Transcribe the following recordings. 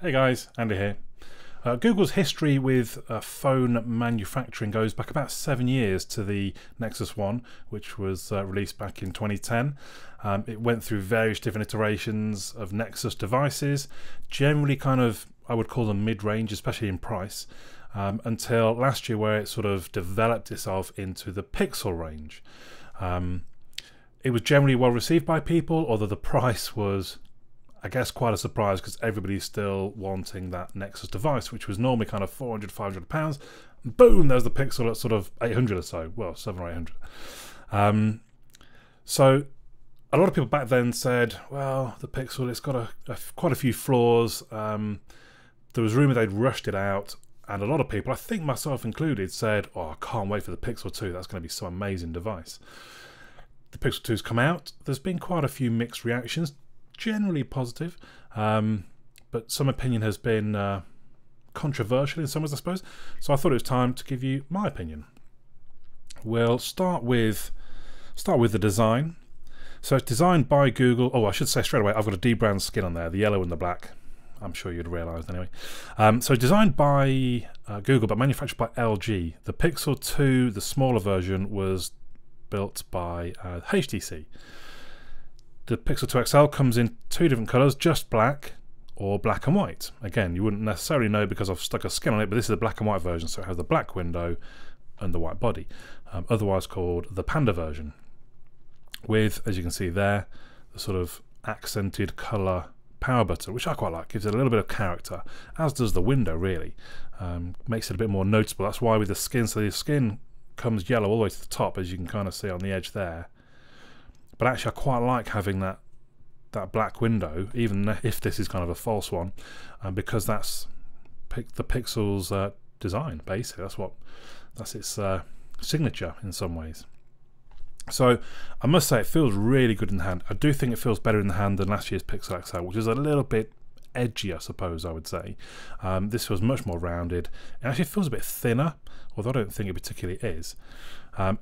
Hey guys, Andy here. Google's history with phone manufacturing goes back about 7 years to the Nexus 1, which was released back in 2010. It went through various different iterations of Nexus devices, generally kind of, I would call them mid-range, especially in price, until last year where it sort of developed itself into the Pixel range. It was generally well received by people, although the price was, I guess, quite a surprise because everybody's still wanting that Nexus device, which was normally kind of 400, 500 pounds. Boom, there's the Pixel at sort of 800 or so, well, 700 or 800. So a lot of people back then said, well, the Pixel, it's got quite a few flaws. There was rumour they'd rushed it out, and a lot of people, I think myself included, said, oh, I can't wait for the Pixel 2, that's going to be some amazing device. The Pixel 2's come out. There's been quite a few mixed reactions, generally positive, but some opinion has been controversial in some ways, I suppose. So I thought it was time to give you my opinion. We'll start with the design. So it's designed by Google. Oh, I should say straight away, I've got a D-brand skin on there, the yellow and the black. I'm sure you'd realised anyway. So designed by Google, but manufactured by LG. The Pixel 2, the smaller version, was built by HTC. The Pixel 2 XL comes in two different colours, just black or black and white. Again, you wouldn't necessarily know because I've stuck a skin on it, but this is a black and white version, so it has the black window and the white body, otherwise called the Panda version, with, as you can see there, the sort of accented colour power button, which I quite like, gives it a little bit of character, as does the window really. Makes it a bit more noticeable. That's why with the skin, so the skin comes yellow all the way to the top, as you can kind of see on the edge there. But actually I quite like having that black window, even if this is kind of a false one, because that's the Pixel's design, basically. That's its signature in some ways. So I must say it feels really good in the hand. I do think it feels better in the hand than last year's Pixel XL, which is a little bit edgy, I suppose I would say. This feels much more rounded. It actually feels a bit thinner, although I don't think it particularly is.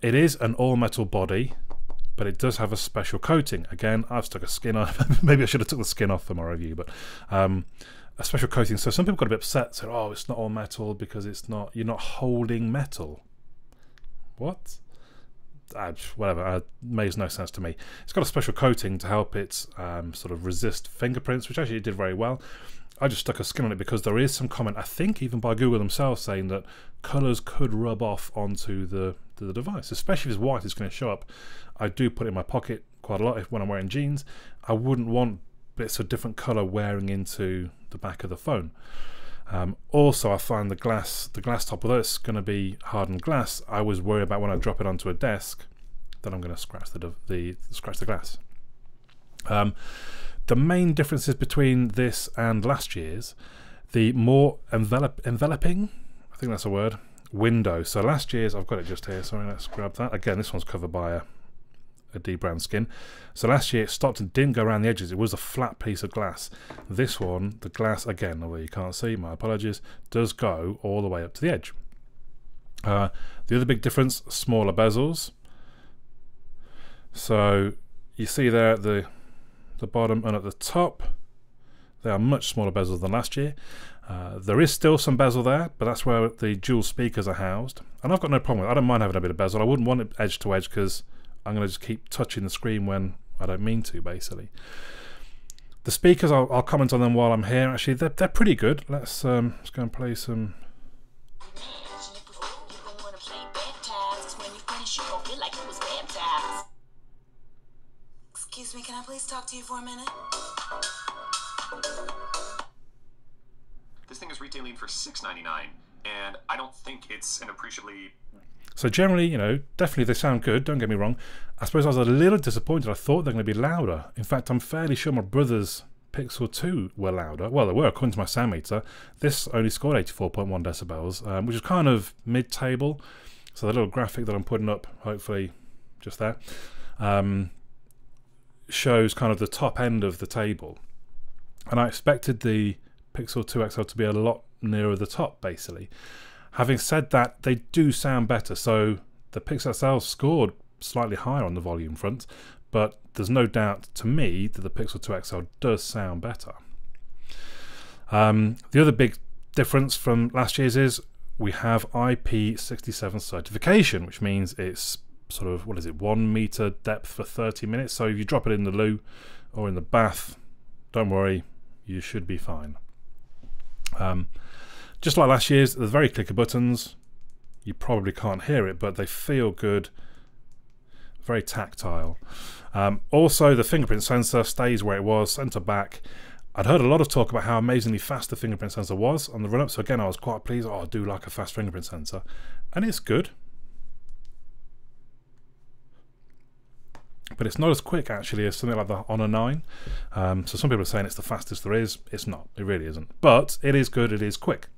It is an all-metal body, but it does have a special coating. Again, I've stuck a skin on. Maybe I should have took the skin off for my review, but a special coating. So some people got a bit upset, said, "Oh, it's not all metal because you're not holding metal." What? Whatever. Makes no sense to me. It's got a special coating to help it sort of resist fingerprints, which actually it did very well. I just stuck a skin on it because there is some comment, I think even by Google themselves, saying that colours could rub off onto the device, especially if it's white. It's going to show up. I do put it in my pocket quite a lot when I'm wearing jeans. I wouldn't want bits of different colour wearing into the back of the phone. Also, I find the glass top, although it's going to be hardened glass, I was worried about when I drop it onto a desk that I'm going to scratch the glass. The main differences between this and last year's, the more enveloping, I think that's a word, window. So last year's, I've got it just here, sorry, let's grab that. Again, this one's covered by a D-brand skin. So last year it stopped and didn't go around the edges. It was a flat piece of glass. This one, the glass, again, although you can't see, my apologies, does go all the way up to the edge. The other big difference, smaller bezels. So you see there at the bottom and at the top, they are much smaller bezels than last year. There is still some bezel there, but that's where the dual speakers are housed. And I've got no problem with it. I don't mind having a bit of bezel. I wouldn't want it edge to edge because I'm going to just keep touching the screen when I don't mean to, basically. The speakers, I'll comment on them while I'm here. Actually, they're pretty good. Let's go and play some. Excuse me, can I please talk to you for a minute? This thing is retailing for $6.99, and I don't think it's an appreciably... So generally, you know, definitely they sound good, don't get me wrong. I suppose I was a little disappointed. I thought they're going to be louder. In fact, I'm fairly sure my brother's Pixel 2 were louder. Well, they were, according to my sound meter. This only scored 84.1 decibels, which is kind of mid-table. So the little graphic that I'm putting up, hopefully just there, shows kind of the top end of the table. And I expected the Pixel 2 XL to be a lot nearer the top, basically. Having said that, they do sound better. So the Pixel XL scored slightly higher on the volume front, but there's no doubt to me that the Pixel 2 XL does sound better. The other big difference from last year's is we have IP67 certification, which means it's sort of, 1 meter depth for 30 minutes. So if you drop it in the loo or in the bath, don't worry, you should be fine. Just like last year's, there's very clicker buttons. You probably can't hear it, but they feel good. Very tactile. Also, the fingerprint sensor stays where it was, centre back. I'd heard a lot of talk about how amazingly fast the fingerprint sensor was on the run-up, so again I was quite pleased. I do like a fast fingerprint sensor, and it's good, but it's not as quick actually as something like the Honor 9. So some people are saying it's the fastest there is. It's not, it really isn't, but it is good, it is quick,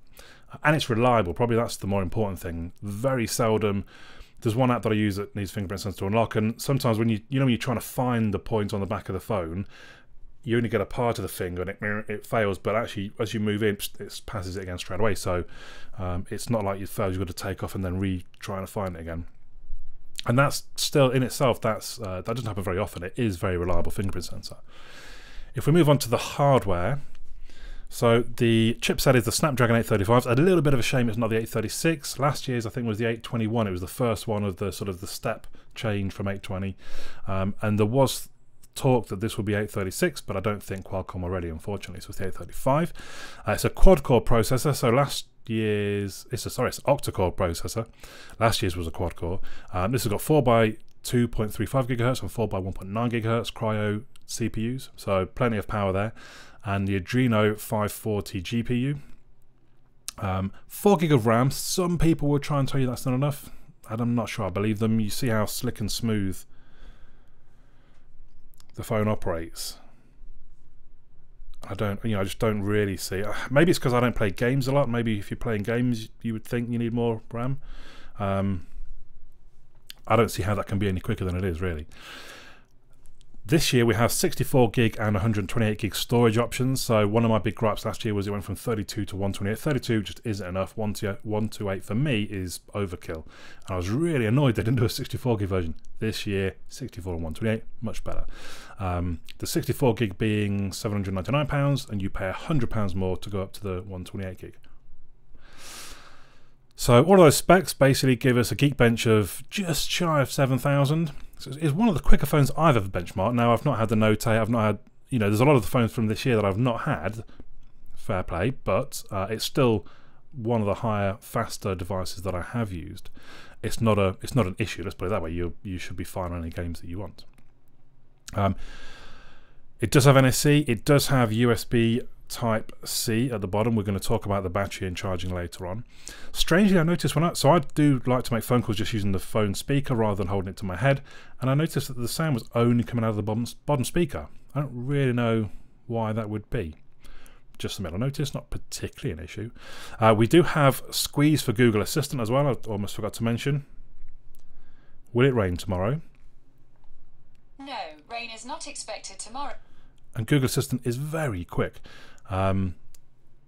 and it's reliable. Probably that's the more important thing. Very seldom, there's one app that I use that needs fingerprint sensor to unlock, and sometimes when when you're trying to find the point on the back of the phone, you only get a part of the finger and it fails, but actually as you move in, it passes it again straight away. So it's not like it fails, you've got to take off and then try and find it again. And that's still in itself, that doesn't happen very often. It is very reliable fingerprint sensor. If we move on to the hardware, so the chipset is the Snapdragon 835. It's a little bit of a shame it's not the 836. Last year's I think was the 821. It was the first one of the sort of the step change from 820, and there was talk that this would be 836, but I don't think Qualcomm are ready, unfortunately. So it's the 835. It's a quad-core processor. So last year's it's an octa-core processor. Last year's was a quad-core. This has got 4 by 2.35 gigahertz and 4 by 1.9 gigahertz cryo CPUs, so plenty of power there. And the Adreno 540 GPU. 4 gig of RAM. Some people will try and tell you that's not enough, and I'm not sure I believe them. You see how slick and smooth the phone operates. I just don't really see. Maybe it's because I don't play games a lot. Maybe if you're playing games, you would think you need more RAM. I don't see how that can be any quicker than it is, really. This year we have 64 gig and 128 gig storage options. So one of my big gripes last year was it went from 32 to 128. 32 just isn't enough. 128 for me is overkill. And I was really annoyed they didn't do a 64 gig version. This year, 64 and 128, much better. The 64 gig being £799, and you pay £100 more to go up to the 128 gig. So all of those specs basically give us a Geekbench of just shy of 7,000. So it's one of the quicker phones I've ever benchmarked. Now, I've not had the Note 8, I've not had, there's a lot of the phones from this year that I've not had, fair play, but it's still one of the higher, faster devices that I have used. It's not an issue, let's put it that way. You should be fine on any games that you want. It does have NFC, it does have USB Type-C at the bottom. We're going to talk about the battery and charging later on. Strangely, I noticed so I do like to make phone calls just using the phone speaker rather than holding it to my head, and I noticed that the sound was only coming out of the bottom speaker. I don't really know why that would be. Just something I noticed, not particularly an issue. We do have Squeeze for Google Assistant as well. I almost forgot to mention. Will it rain tomorrow? No, rain is not expected tomorrow. And Google Assistant is very quick.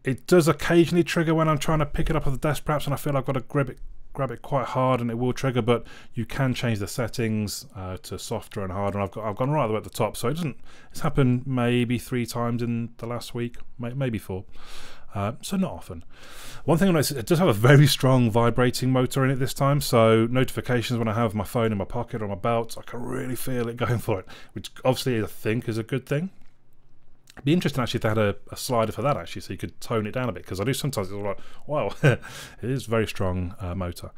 It does occasionally trigger when I'm trying to pick it up at the desk perhaps, and I feel I've got to grab it quite hard and it will trigger, but you can change the settings to softer and harder, and I've gone right the way at the top, so it's happened maybe 3 times in the last week, maybe 4, so not often. One thing I noticed, it does have a very strong vibrating motor in it this time, so notifications when I have my phone in my pocket or my belt, I can really feel it going for it, which obviously I think is a good thing. It'd be interesting actually if they had a slider for that actually, so you could tone it down a bit, because I do sometimes it's like, wow, it is very strong motor.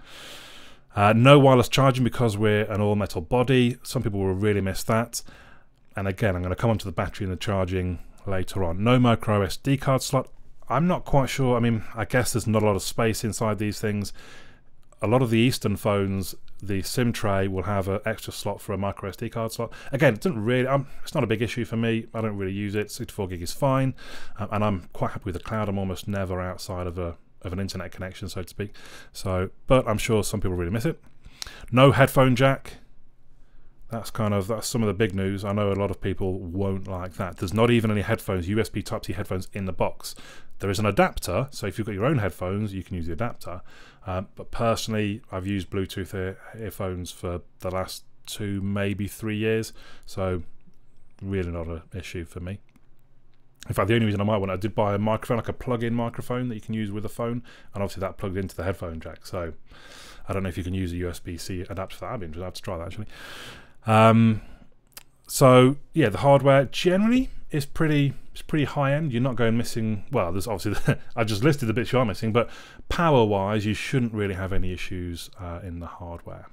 No wireless charging because we're an all metal body. Some people will really miss that. And again, I'm going to come on to the battery and the charging later on. No micro SD card slot. I'm not quite sure. I mean, I guess there's not a lot of space inside these things. A lot of the Eastern phones, the SIM tray will have an extra slot for a micro SD card slot. Again, it doesn't really. It's not a big issue for me. I don't really use it. 64 gig is fine, and I'm quite happy with the cloud. I'm almost never outside of an internet connection, so to speak. So, but I'm sure some people really miss it. No headphone jack. That's some of the big news. I know a lot of people won't like that. There's not even any headphones, USB Type-C headphones in the box. There is an adapter, so if you've got your own headphones, you can use the adapter. But personally, I've used Bluetooth earphones for the last 2, maybe 3 years, so really not an issue for me. In fact, the only reason I might want it, I did buy a microphone, like a plug-in microphone that you can use with a phone, and obviously that plugged into the headphone jack. So I don't know if you can use a USB-C adapter for that. I'd be interested. I have to try that actually. So yeah, the hardware generally is pretty high end. You're not going missing. Well, there's obviously I just listed the bits you are missing, but power-wise, you shouldn't really have any issues in the hardware.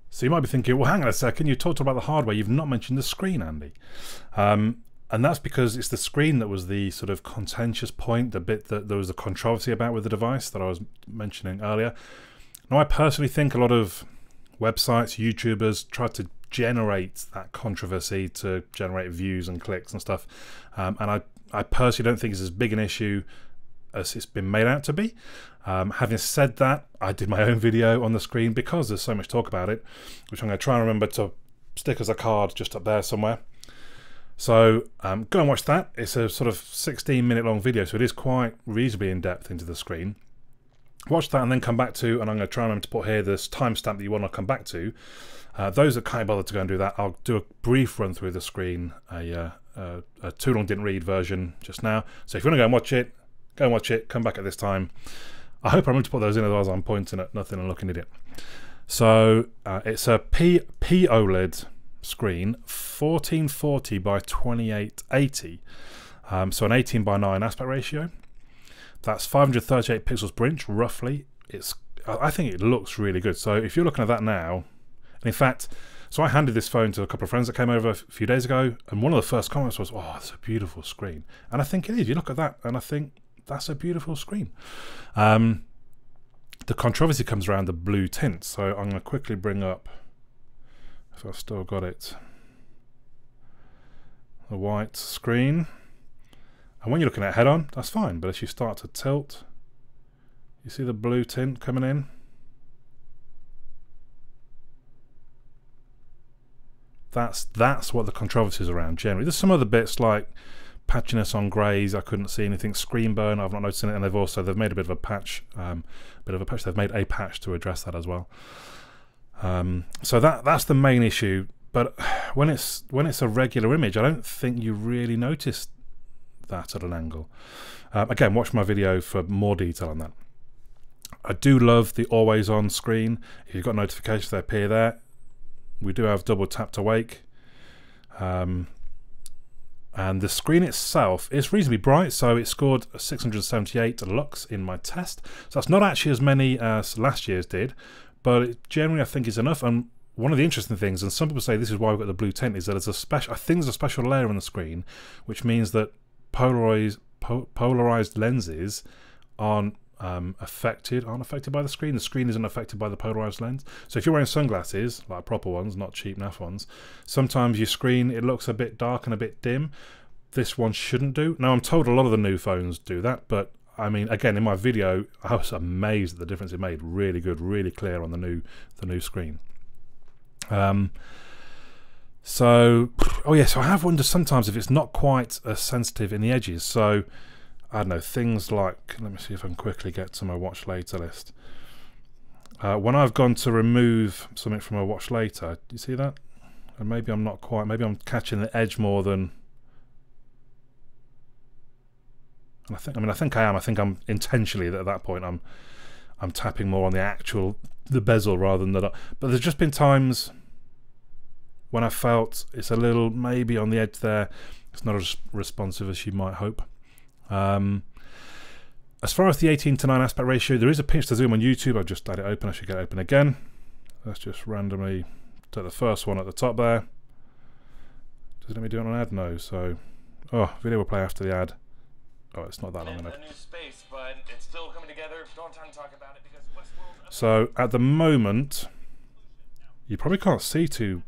So you might be thinking, well, hang on a second, you talked about the hardware, you've not mentioned the screen, Andy. And that's because it's the screen that was the sort of contentious point, the bit that there was a controversy about with the device that I was mentioning earlier. Now, I personally think a lot of websites, YouTubers try to generate that controversy to generate views and clicks and stuff. And I personally don't think it's as big an issue as it's been made out to be. Having said that, I did my own video on the screen because there's so much talk about it, which I'm going to try and remember to stick as a card just up there somewhere. So go and watch that. It's a sort of 16-minute long video, so it is quite reasonably in depth into the screen. Watch that and then come back to, and I'm going to try and remember to put here this timestamp that you want to come back to. Those that can't bother to go and do that, I'll do a brief run through the screen, a too long didn't read version just now. So if you want to go and watch it, go and watch it, come back at this time. I hope I remember to put those in, otherwise I'm pointing at nothing and looking at it. So it's a OLED screen, 1440 by 2880, so an 18 by 9 aspect ratio. That's 538 pixels per inch roughly. I think it looks really good. So if you're looking at that now, and in fact, so I handed this phone to a couple of friends that came over a few days ago, and one of the first comments was, oh, it's a beautiful screen. And I think it is. You look at that and I think that's a beautiful screen. The controversy comes around the blue tint, so I'm going to quickly bring up, if I've still got it, the white screen. And when you're looking at head on, that's fine, but as you start to tilt, you see the blue tint coming in. That's what the controversy is around generally. There's some other bits like patchiness on greys. I couldn't see anything. Screen burn, I've not noticed it, and they've made a bit of a patch. They've made a patch to address that as well. So that's the main issue. But when it's a regular image, I don't think you really notice that at an angle. Again, watch my video for more detail on that. I do love the always on screen. If you've got notifications, they appear there. We do have double tap to wake. And the screen itself is reasonably bright, so it scored 678 lux in my test. So that's not actually as many as last year's did, but it generally I think is enough. And one of the interesting things, and some people say this is why we've got the blue tint, is that I think there's a special layer on the screen, which means that polarized lenses aren't affected by the screen. The screen isn't affected by the polarized lens. So if you're wearing sunglasses, like proper ones, not cheap naff ones, sometimes your screen, it looks a bit dark and a bit dim. This one shouldn't do. Now I'm told a lot of the new phones do that, but I mean, again, in my video, I was amazed at the difference it made. Really good, really clear on the new screen. So I have wondered sometimes if it's not quite as sensitive in the edges. So I don't know, things like, let me see if I can quickly get to my watch later list. When I've gone to remove something from a watch later, do you see that? And maybe I'm not quite, maybe I'm catching the edge more than, and I think I am. I think I'm intentionally at that point I'm tapping more on the bezel rather than that. But there's just been times when I felt it's a little maybe on the edge there. It's not as responsive as you might hope. As far as the 18:9 aspect ratio, there is a pinch to zoom on YouTube. I've just had it open. I should get it open again. Let's just randomly take the first one at the top there. Does it let me do it on an ad? No. So, video will play after the ad. Oh, it's not that long enough. Space, but it's still coming together. Don't have time to talk about it because Westworld. So at the moment, you probably can't see too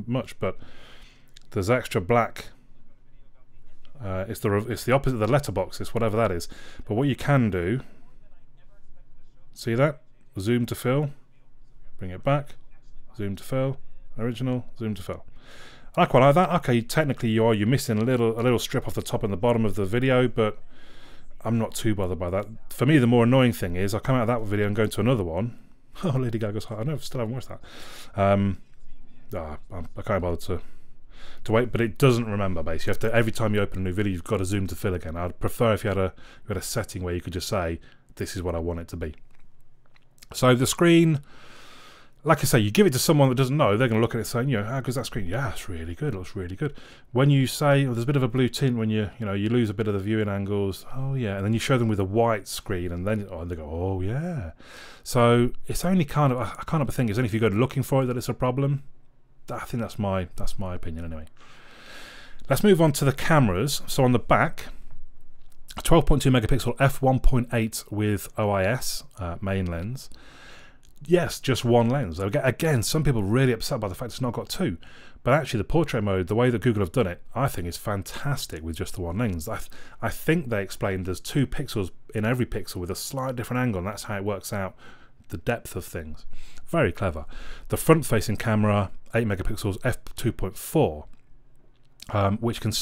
much, but there's extra black. It's the opposite of the letterbox. It's whatever that is. But what you can do, see that? Zoom to fill, bring it back, zoom to fill, original, zoom to fill. I quite like that. Okay, technically you're missing a little strip off the top and the bottom of the video, but I'm not too bothered by that. For me, the more annoying thing is I come out of that video and go into another one. Oh, Lady Gaga's heart. I still haven't watched that. I can't bother to. to wait, but it doesn't remember. Basically, you have to, every time you open a new video, you've got to zoom to fill again. I'd prefer if you had a setting where you could just say, this is what I want it to be. So the screen, like I say, you give it to someone that doesn't know, they're going to look at it saying, how good's that screen? Yeah, it's really good. It looks really good. When you say, there's a bit of a blue tint when you lose a bit of the viewing angles. Oh yeah, and then you show them with a white screen, and then they go, oh yeah. So it's only kind of a thing. It's only if you go looking for it that it's a problem. I think that's my opinion anyway. Let's move on to the cameras. So on the back, 12.2 megapixel f1.8 with OIS main lens. Yes, just one lens. Again, some people are really upset by the fact it's not got two. But actually the portrait mode, the way that Google have done it, I think is fantastic with just the one lens. I think they explained there's 2 pixels in every pixel with a slight different angle, and that's how it works out the depth of things. Very clever. The front-facing camera, 8 megapixels f2.4. Which can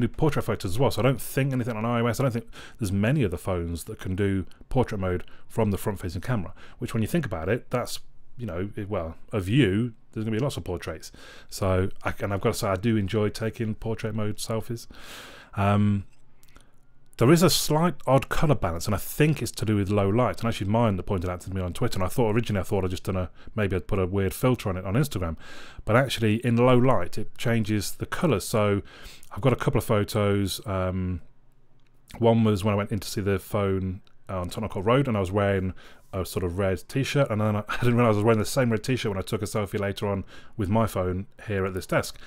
do portrait photos as well. So I don't think anything on iOS, I don't think there's many of the phones that can do portrait mode from the front-facing camera, which when you think about it, that's, well, of you, there's going to be lots of portraits. So, and I've got to say, I do enjoy taking portrait mode selfies. There is a slight odd colour balance, and I think it's to do with low light. And actually mine that pointed out to me on Twitter, and originally I thought I'd just maybe I'd put a weird filter on it on Instagram. But actually in low light it changes the colours. So I've got a couple of photos. One was when I went in to see the phone on Tottenham Court Road, and I was wearing a sort of red t-shirt, and then I didn't realise I was wearing the same red t-shirt when I took a selfie later on with my phone here at this desk.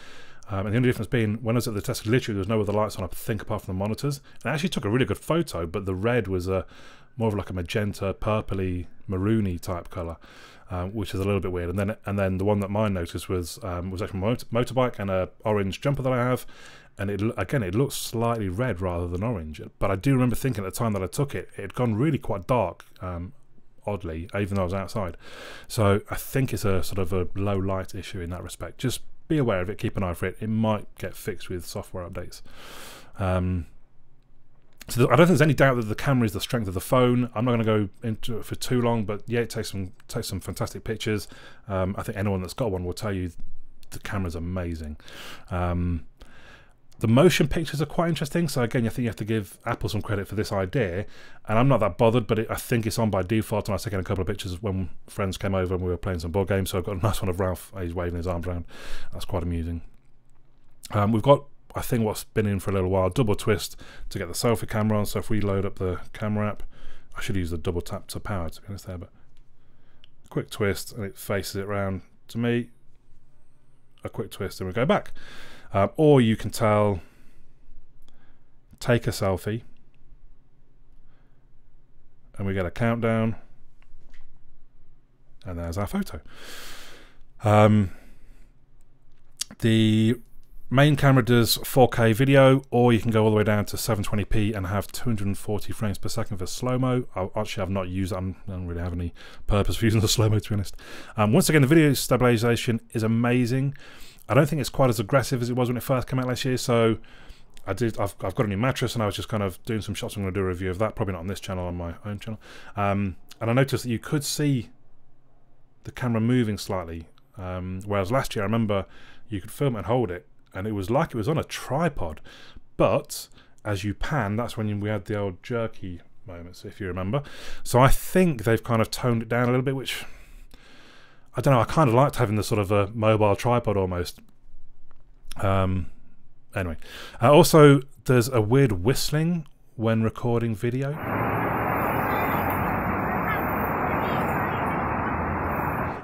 And the only difference being, when I was at the desk, literally there was no other lights on, I think, apart from the monitors. And I actually took a really good photo, but the red was more of like a magenta, purpley, maroony type colour, which is a little bit weird. And then the one that mine noticed was actually my motorbike and a orange jumper that I have, and it looks slightly red rather than orange. But I do remember thinking at the time that I took it, it had gone really quite dark, oddly, even though I was outside. So I think it's a sort of a low light issue in that respect. Just be aware of it, keep an eye for it. It might get fixed with software updates. So I don't think there's any doubt that the camera is the strength of the phone. I'm not going to go into it for too long, but yeah, it takes some fantastic pictures. I think anyone that's got one will tell you the camera's amazing. The motion pictures are quite interesting. So again, I think you have to give Apple some credit for this idea, and I'm not that bothered, but I think it's on by default. And I was taking a couple of pictures when friends came over and we were playing some board games. So I've got a nice one of Ralph. He's waving his arms around. That's quite amusing. We've got, I think, what's been in for a little while, double twist to get the selfie camera on. So if we load up the camera app, I should use the double tap to power, to be honest there, but quick twist and it faces it round to me. A quick twist and we go back. Or you can take a selfie, and we get a countdown, and there's our photo. The main camera does 4K video, or you can go all the way down to 720p and have 240 frames per second for slow-mo. I've not used it. I don't really have any purpose for using the slow-mo, to be honest. Once again, the video stabilization is amazing. I don't think it's quite as aggressive as it was when it first came out last year, so I've got a new mattress, and I was just kind of doing some shots. I'm going to do a review of that, probably not on this channel, on my own channel. And I noticed that you could see the camera moving slightly, whereas last year I remember you could film it and hold it, and it was like it was on a tripod. But as you pan, that's when we had the old jerky moments, if you remember. So I think they've kind of toned it down a little bit, which, I don't know, I kind of liked having the sort of a mobile tripod almost. Anyway, also there's a weird whistling when recording video.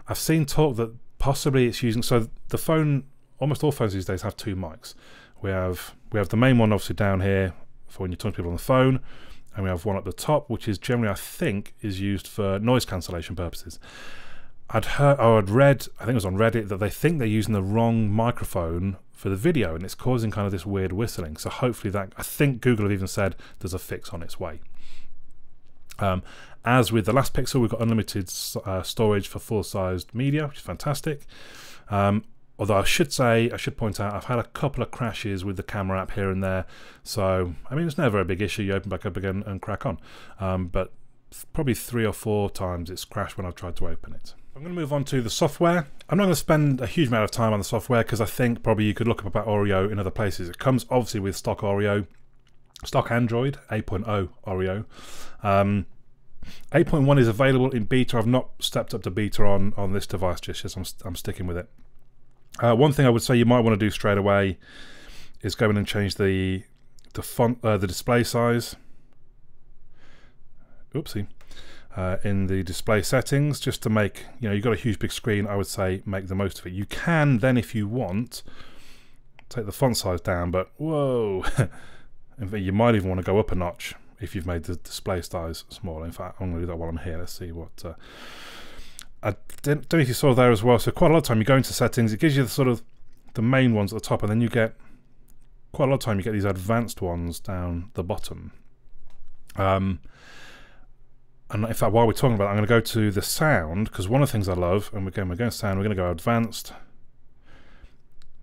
I've seen talk that possibly it's using, so the phone, almost all phones these days have 2 mics. We have the main one obviously down here for when you're talking to people on the phone, and we have one at the top, which is generally, I think, is used for noise cancellation purposes. I'd read, I think it was on Reddit, that they think they're using the wrong microphone for the video, and it's causing kind of this weird whistling. So hopefully that, I think Google have even said there's a fix on its way. As with the last Pixel, we've got unlimited storage for full-sized media, which is fantastic. Although I should point out, I've had a couple of crashes with the camera app here and there. So, I mean, it's never a big issue. You open back up again and crack on. But probably 3 or 4 times it's crashed when I've tried to open it. I'm going to move on to the software. I'm not going to spend a huge amount of time on the software because I think probably you could look up about Oreo in other places. It comes obviously with stock Oreo, stock Android, 8.0 Oreo. 8.1 is available in beta. I've not stepped up to beta on this device just yet. I'm sticking with it. One thing I would say you might want to do straight away is go in and change the font, the display size. Oopsie. In the display settings, just to make, you've got a huge big screen, I would say make the most of it. You can then, if you want, take the font size down, but whoa, in fact, you might even want to go up a notch if you've made the display size small. In fact, I'm going to do that while I'm here. Let's see what I don't know if you saw there as well. So quite a lot of time you go into settings, it gives you the sort of the main ones at the top, and then you get quite a lot of time you get these advanced ones down the bottom. And in fact, while we're talking about it, I'm going to go to the sound, because one of the things I love, and we're going to sound, we're going to go advanced.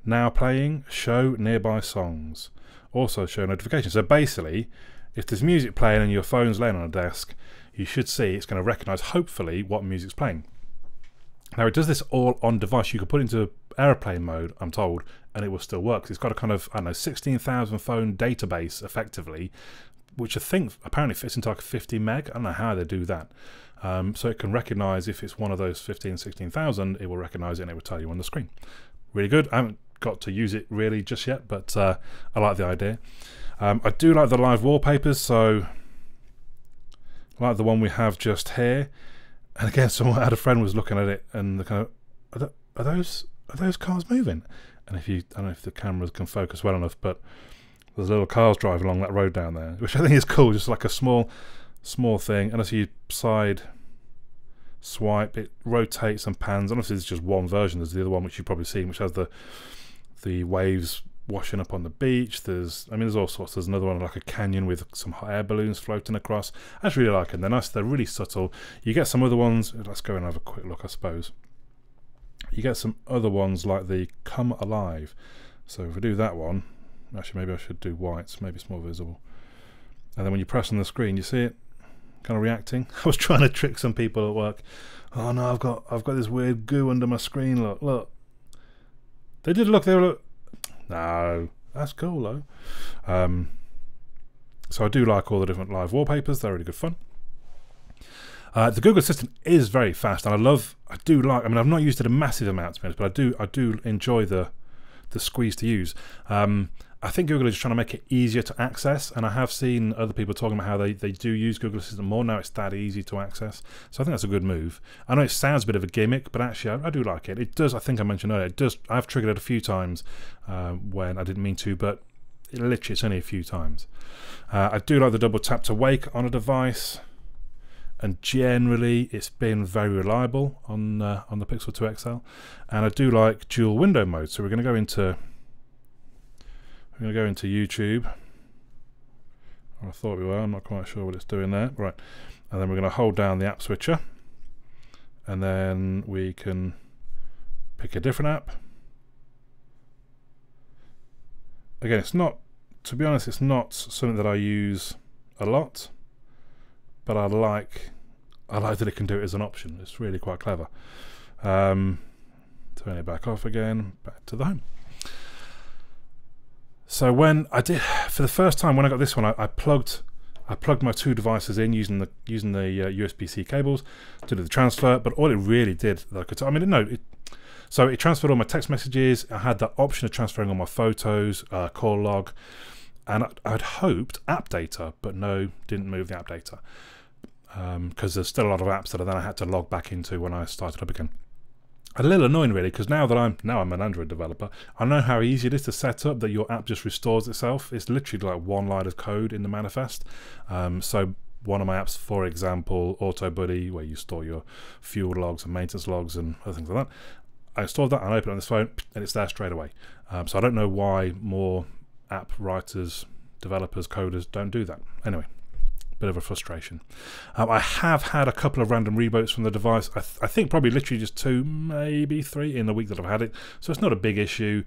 Now playing, show nearby songs. Also show notifications. So basically, if there's music playing and your phone's laying on a desk, you should see it's going to recognize, hopefully, what music's playing. Now, it does this all on device. You can put it into airplane mode, I'm told, and it will still work. It's got a kind of, I don't know, 16,000 phone database, effectively, which I think apparently fits into like a 50 meg. I don't know how they do that. So it can recognize if it's one of those 16,000, it will recognize it and it will tell you on the screen. Really good. I haven't got to use it really just yet, but I like the idea. I do like the live wallpapers, so I like the one we have just here. And again, someone had a friend was looking at it and the kind of, are those cars moving? And if you, I don't know if the cameras can focus well enough, but there's little cars driving along that road down there, which I think is cool. Just like a small thing, and as you side swipe, it rotates and pans. Honestly, it's just one version. There's the other one which you've probably seen, which has the waves washing up on the beach. There's all sorts. There's another one like a canyon with some hot air balloons floating across. I just really like them. They're nice. They're really subtle. You get some other ones. Let's go and have a quick look, I suppose. You get some other ones like the Come Alive. So if we do that one. Actually, maybe I should do whites. Maybe it's more visible. And then when you press on the screen, you see it kind of reacting. I was trying to trick some people at work. Oh no, I've got this weird goo under my screen. Look. They did look. They were look. No, that's cool though. So I do like all the different live wallpapers. They're really good fun. The Google Assistant is very fast, and I do like. I mean, I've not used it a massive amount to be honest, but I do enjoy the squeeze to use. I think Google is trying to make it easier to access, and I have seen other people talking about how they do use Google Assistant more now. It's that easy to access, so I think that's a good move. I know it sounds a bit of a gimmick, but actually I do like it. It does, I think I mentioned earlier, it does. I've triggered it a few times when I didn't mean to, but it's only a few times. I do like the double tap to wake on a device, and generally it's been very reliable on the Pixel 2 XL. And I do like dual window mode, so we're going to go into YouTube. I thought we were. I'm not quite sure what it's doing there. Right, and then we're going to hold down the app switcher, and then we can pick a different app. Again, it's not, to be honest, it's not something that I use a lot, but I like that it can do it as an option. It's really quite clever. Turn it back off again, back to the home. So when I did, for the first time when I got this one, I plugged my two devices in using the USB-C cables to do the transfer. But all it really did, so it transferred all my text messages. I had the option of transferring all my photos, call log, and I'd hoped app data, but no, didn't move the app data because there's still a lot of apps that I had to log back into when I started up again. A little annoying really, because now I'm an Android developer, I know how easy it is to set up that your app just restores itself. It's literally like one line of code in the manifest. So one of my apps, for example, Auto Buddy, where you store your fuel logs and maintenance logs and other things like that, I installed that and I opened it on this phone and it's there straight away. So I don't know why more app writers, developers, coders don't do that. Anyway, bit of a frustration. I have had a couple of random reboots from the device. I think probably literally just 2, maybe 3 in the week that I've had it. So it's not a big issue.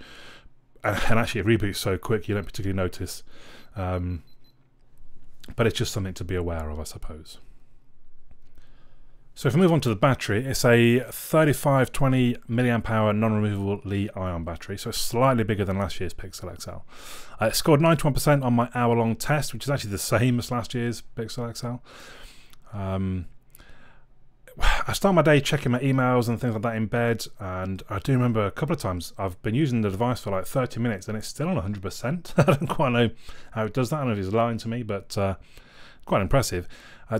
And actually it reboots so quick you don't particularly notice. But it's just something to be aware of, I suppose. So if we move on to the battery, it's a 3520 milliamp hour non-removable Li-ion battery, so it's slightly bigger than last year's Pixel XL. It scored 91% on my hour-long test, which is actually the same as last year's Pixel XL. I start my day checking my emails and things like that in bed, and I do remember a couple of times I've been using the device for like 30 minutes and it's still on 100%. I don't quite know how it does that. I don't know if it's lying to me, but quite impressive.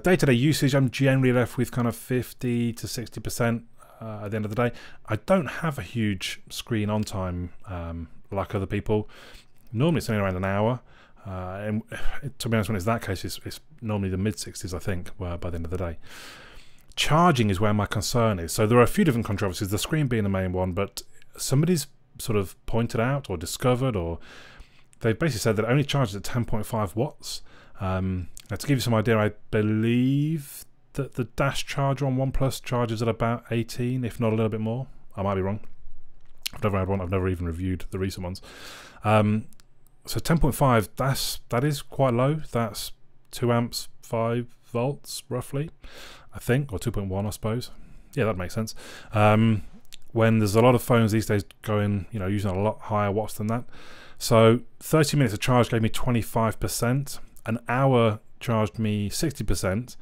Day-to-day usage, I'm generally left with kind of 50 to 60% at the end of the day. I don't have a huge screen on time like other people. Normally it's only around an hour. And to be honest, when it's that case, it's normally the mid-60s, I think, by the end of the day. Charging is where my concern is. So there are a few different controversies, the screen being the main one, but somebody's sort of pointed out or discovered, or they've basically said that it only charges at 10.5 watts. Now to give you some idea, I believe that the dash charger on OnePlus charges at about 18, if not a little bit more. I might be wrong. I've never had one. I've never even reviewed the recent ones. So 10.5, that is quite low. That's 2 amps, 5 volts roughly, I think, or 2.1, I suppose. Yeah, that makes sense. When there's a lot of phones these days going, using a lot higher watts than that. So 30 minutes of charge gave me 25%. An hour charged me 60%.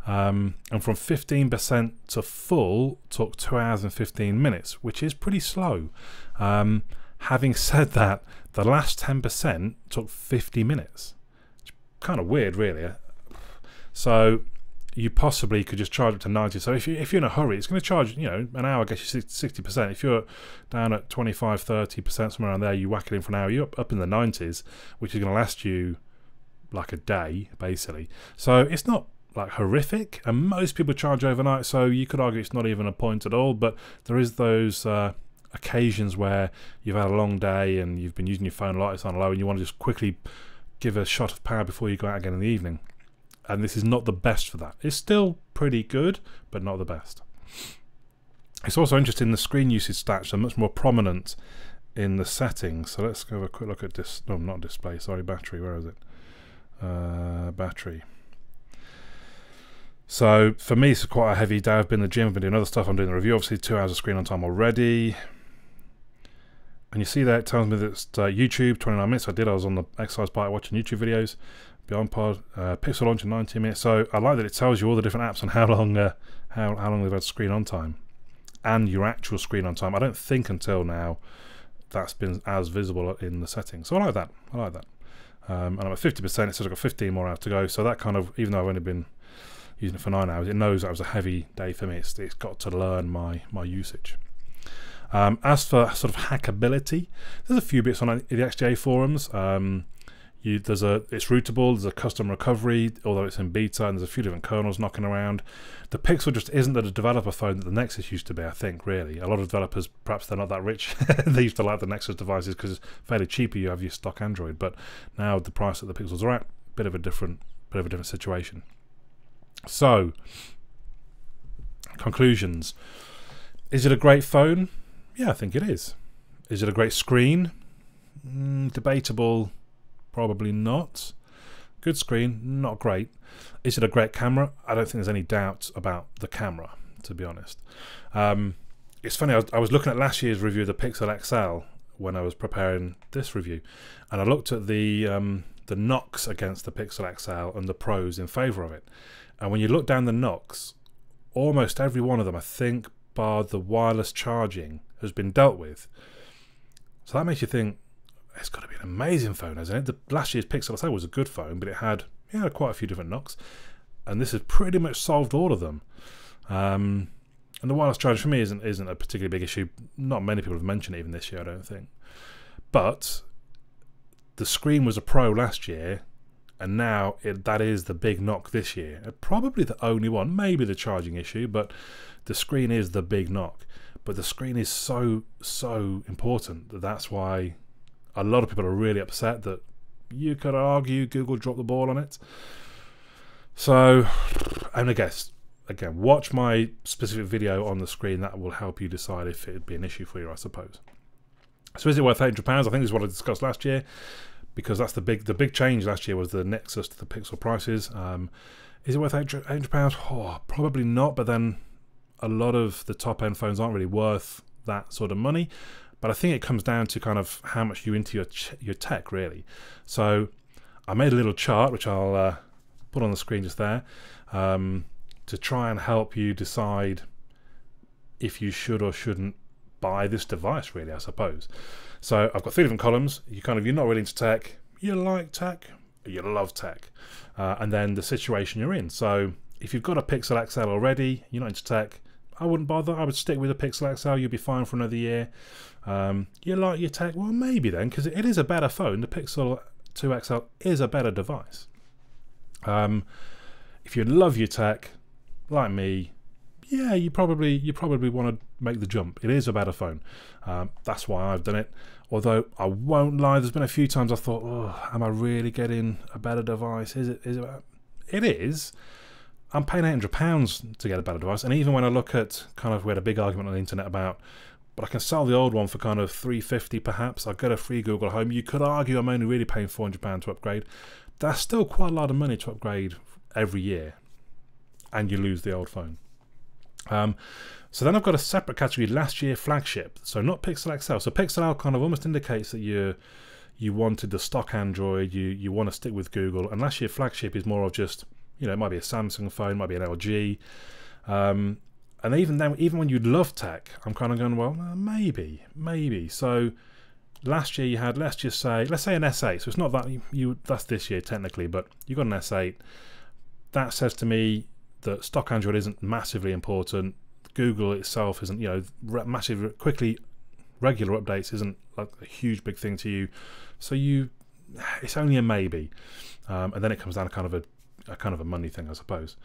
And from 15% to full took 2 hours and 15 minutes, which is pretty slow. Having said that, the last 10% took 50 minutes. It's kind of weird, really. So you possibly could just charge it to 90. So if you're in a hurry, it's going to charge, an hour gets you 60%. If you're down at 25, 30%, somewhere around there, you whack it in for an hour, you're up in the 90s, which is going to last you like a day, basically. So it's not like horrific, and most people charge overnight, so you could argue it's not even a point at all, but there is those occasions where you've had a long day and you've been using your phone a lot, it's on low, and you want to just quickly give a shot of power before you go out again in the evening. And this is not the best for that. It's still pretty good, but not the best. It's also interesting, the screen usage stats are much more prominent in the settings. So let's go have a quick look at this. No, not display, sorry, battery. Where is it? Battery. So for me, it's quite a heavy day. I've been in the gym, I've been doing other stuff. I'm doing the review, obviously 2 hours of screen on time already. And you see there, it tells me that it's YouTube, 29 minutes. I was on the exercise bike watching YouTube videos. Beyond Pod, Pixel launch in 19 minutes. So I like that it tells you all the different apps and how long they've had screen on time, and your actual screen on time. I don't think until now that's been as visible in the settings. So I like that. And I'm at 50%. It says I've got 15 more hours to go. So that kind of, even though I've only been using it for 9 hours, it knows that was a heavy day for me. It's got to learn my usage. As for sort of hackability, there's a few bits on the XDA forums. It's rootable, there's a custom recovery, although it's in beta, and there's a few different kernels knocking around. The Pixel just isn't the developer phone that the Nexus used to be, I think, really. A lot of developers, perhaps they're not that rich, they used to like the Nexus devices because it's fairly cheaper, you have your stock Android, but now the price that the Pixels are at, bit of a different situation. So, conclusions. Is it a great phone? Yeah, I think it is. Is it a great screen? Debatable. Probably not. Good screen, not great. Is it a great camera? I don't think there's any doubt about the camera, to be honest. It's funny, I was looking at last year's review of the Pixel XL when I was preparing this review, and I looked at the knocks against the Pixel XL and the pros in favour of it. And when you look down the knocks, almost every one of them, I think, bar the wireless charging, has been dealt with. So that makes you think, it's got to be an amazing phone, hasn't it? Last year's Pixel XL was a good phone, but it had quite a few different knocks, and this has pretty much solved all of them. And the wireless charge for me isn't a particularly big issue. Not many people have mentioned it even this year, I don't think. But the screen was a pro last year, and now that is the big knock this year. Probably the only one, maybe the charging issue, but the screen is the big knock. But the screen is so important that's why a lot of people are really upset that you could argue Google dropped the ball on it. So, and I guess, again, watch my specific video on the screen. That will help you decide if it would be an issue for you, I suppose. So is it worth £800? I think this is what I discussed last year, because that's the big change last year was the Nexus to the Pixel prices. Is it worth £800? Oh, probably not, but then a lot of the top end phones aren't really worth that sort of money. But I think it comes down to kind of how much you're into your tech, really. So I made a little chart, which I'll put on the screen just there, to try and help you decide if you should or shouldn't buy this device, really, I suppose. So I've got 3 different columns. You're not really into tech, you like tech, you love tech, and then the situation you're in. So if you've got a Pixel XL already, you're not into tech, I wouldn't bother. I would stick with a Pixel XL. You'll be fine for another year. You like your tech? Well, maybe then, because it is a better phone. The Pixel 2 XL is a better device. If you love your tech, like me, yeah, you probably want to make the jump. It is a better phone. That's why I've done it. Although I won't lie, there's been a few times I thought, oh, am I really getting a better device? Is it? It is. I'm paying £800 to get a better device, and even when I look at kind of, we had a big argument on the internet about, but I can sell the old one for kind of $350 perhaps. I'll get a free Google Home. You could argue I'm only really paying £400 to upgrade. That's still quite a lot of money to upgrade every year, and you lose the old phone. So then I've got a separate category, last year flagship. So not Pixel XL. So Pixel L kind of almost indicates that you wanted the stock Android, you want to stick with Google, and last year flagship is more of just, you know, it might be a Samsung phone, it might be an LG. And even then, even when you love tech, I'm kind of going, well, maybe. So last year you had, let's say an S8. So it's not that that's this year technically, but you got an S8. That says to me that stock Android isn't massively important. Google itself isn't, you know, massive, quickly regular updates isn't like a huge big thing to you. So it's only a maybe, and then it comes down to kind of a money thing, I suppose.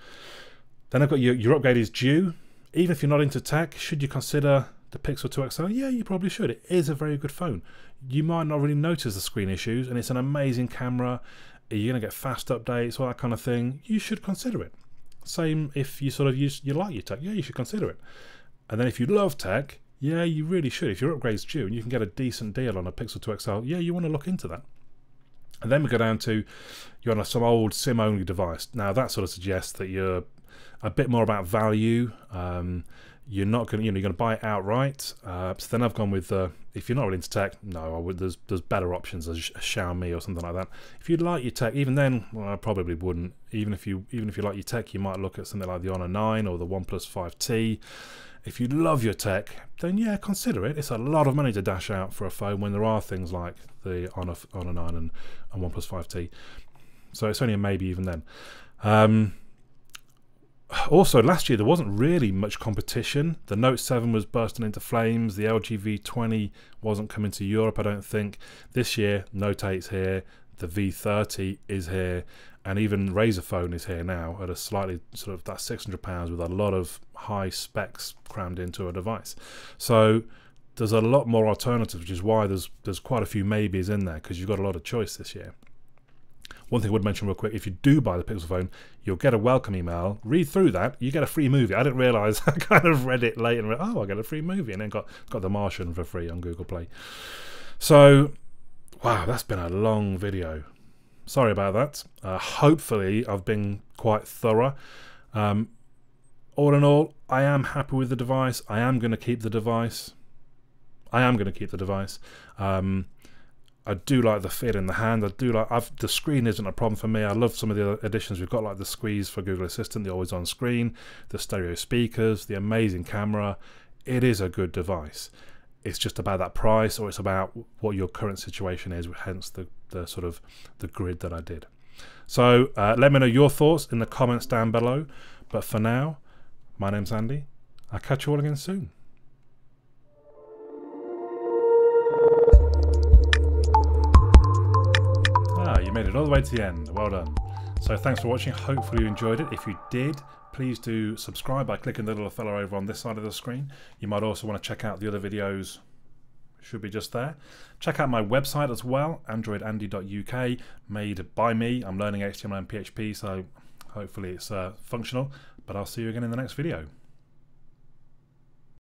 Then I've got your upgrade is due. Even if you're not into tech, should you consider the Pixel 2 XL? Yeah, you probably should. It is a very good phone. You might not really notice the screen issues, and it's an amazing camera. You're going to get fast updates, all that kind of thing. You should consider it. Same if you sort of you like your tech. Yeah, you should consider it. And then if you love tech, yeah, you really should. If your upgrade's due and you can get a decent deal on a Pixel 2 XL, yeah, you want to look into that. And then we go down to you're on some old SIM-only device. Now that sort of suggests that you're a bit more about value. You're not going to, you're going to buy it outright. So then I've gone with if you're not really into tech, no, I would. There's better options, a Xiaomi or something like that. If you like your tech, even then, well, I probably wouldn't. Even if you like your tech, you might look at something like the Honor 9 or the OnePlus 5T. If you love your tech, then yeah, consider it. It's a lot of money to dash out for a phone when there are things like the Honor 9 and OnePlus 5T. So it's only a maybe even then. Also, last year there wasn't really much competition. The Note 7 was bursting into flames. The LG V20 wasn't coming to Europe, I don't think. This year, Note 8's here. The V30 is here. And even Razer phone is here now at a slightly sort of, that's £600 with a lot of high specs crammed into a device. So there's a lot more alternatives, which is why there's quite a few maybes in there, because you've got a lot of choice this year. One thing I would mention real quick, if you do buy the Pixel phone, you'll get a welcome email. Read through that, you get a free movie. I didn't realise, I kind of read it late and read, oh, I get a free movie, and then got The Martian for free on Google Play. So, wow, that's been a long video. Sorry about that. Hopefully, I've been quite thorough. All in all, I am happy with the device. I am going to keep the device. I do like the fit in the hand. I do like the screen isn't a problem for me. I love some of the additions we've got, like the squeeze for Google Assistant, the always on screen, the stereo speakers, the amazing camera. It is a good device. It's just about that price, or it's about what your current situation is, hence the sort of the grid that I did. So let me know your thoughts in the comments down below. But for now, my name's Andy. I'll catch you all again soon. You made it all the way to the end. Well done. So thanks for watching. Hopefully you enjoyed it. If you did, please do subscribe by clicking the little fella over on this side of the screen. You might also want to check out the other videos. Should be just there. Check out my website as well, androidandy.uk, made by me. I'm learning HTML and PHP, so hopefully it's functional. But I'll see you again in the next video.